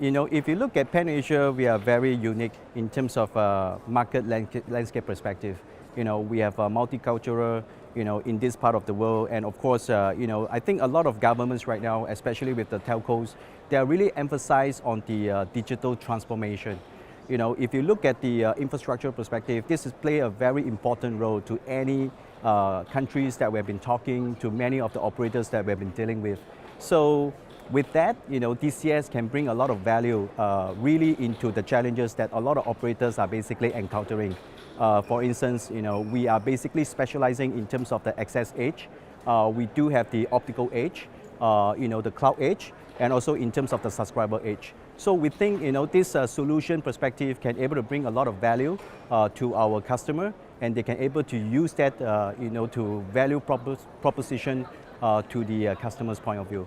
if you look at Pan Asia, we are very unique in terms of market landscape perspective. We have multicultural, in this part of the world, and of course, I think a lot of governments right now, especially with the telcos, they are really emphasized on the digital transformation. If you look at the infrastructure perspective, this has played a very important role to any countries that we have been talking to, many of the operators that we have been dealing with. So with that, DZS can bring a lot of value really into the challenges that a lot of operators are basically encountering. For instance, we are basically specializing in terms of the access edge. We do have the optical edge, the cloud edge, and also in terms of the subscriber edge. So we think this solution perspective can able to bring a lot of value to our customer, and they can able to use that to value proposition to the customer's point of view.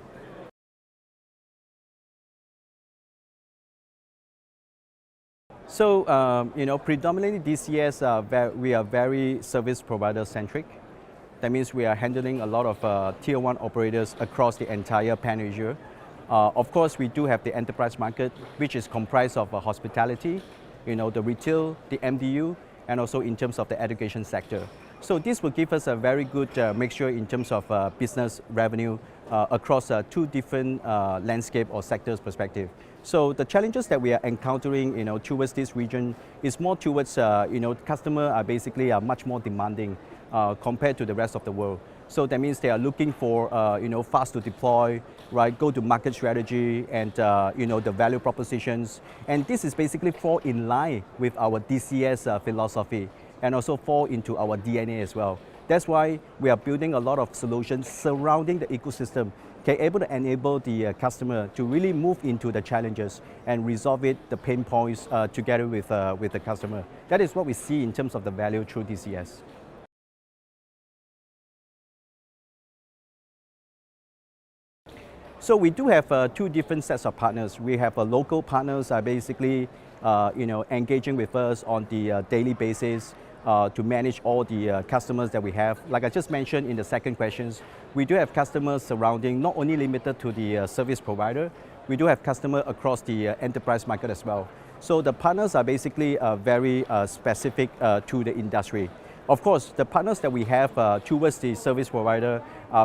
So predominantly DZS, we are very service provider centric. That means we are handling a lot of tier 1 operators across the entire Pan Asia. Of course, we do have the enterprise market, which is comprised of hospitality, the retail, the MDU, and also in terms of the education sector. So this will give us a very good mixture in terms of business revenue across two different landscape or sectors perspective. So the challenges that we are encountering, towards this region is more towards, customers are basically much more demanding compared to the rest of the world. So that means they are looking for, fast to deploy, right, go-to-market strategy, and the value propositions. And this is basically fall in line with our DZS philosophy, and also fall into our DNA as well. That's why we are building a lot of solutions surrounding the ecosystem, able to enable the customer to really move into the challenges and resolve the pain points together with the customer. That is what we see in terms of the value through DZS. So we do have two different sets of partners. We have local partners are basically engaging with us on the daily basis to manage all the customers that we have. Like I just mentioned in the second questions, we do have customers surrounding, not only limited to the service provider, we do have customers across the enterprise market as well. So the partners are basically very specific to the industry. Of course, the partners that we have towards the service provider,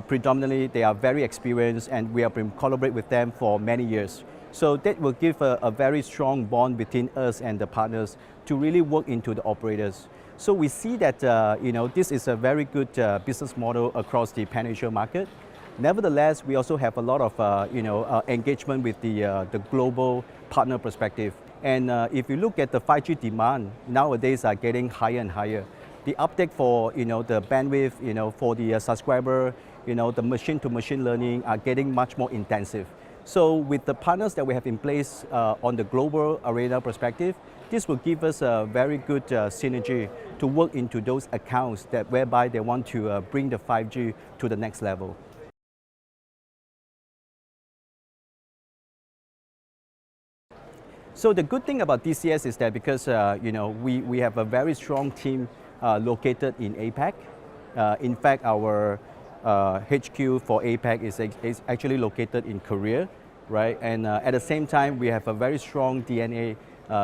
predominantly they are very experienced, and we have been collaborate with them for many years. So that will give a very strong bond between us and the partners to really work into the operators. So we see that this is a very good business model across the Pan Asia market. Nevertheless, we also have a lot of engagement with the global partner perspective. And if you look at the 5G demand, nowadays are getting higher and higher. The uptake for the bandwidth, for the subscriber, the machine-to-machine learning are getting much more intensive. So with the partners that we have in place on the global arena perspective, this will give us a very good synergy to work into those accounts that whereby they want to bring the 5G to the next level. So the good thing about DZS is that because we have a very strong team located in APAC. In fact, our HQ for APAC is actually located in Korea, right? And at the same time, we have a very strong DNA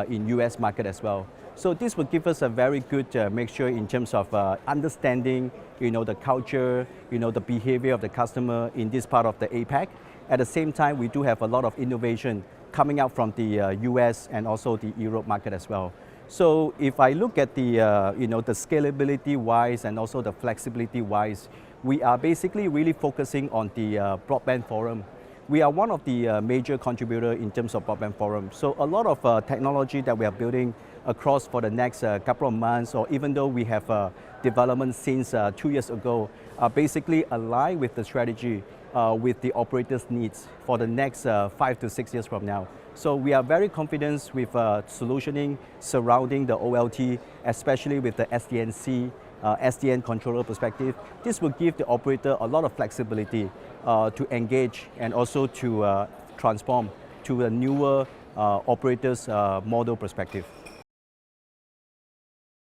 in US market as well. So this will give us a very good mixture in terms of understanding, the culture, the behavior of the customer in this part of the APAC. At the same time, we do have a lot of innovation coming out from the US and also the Europe market as well. So if I look at the the scalability wise and also the flexibility wise, we are basically really focusing on the broadband forum. We are one of the major contributor in terms of broadband forum. So a lot of technology that we are building across for the next couple of months, or even though we have development since 2 years ago, are basically aligned with the strategy with the operators' needs for the next 5 to 6 years from now. So we are very confident with solutioning surrounding the OLT, especially with the SDN-C, SDN controller perspective. This will give the operator a lot of flexibility to engage and also to transform to a newer operators model perspective.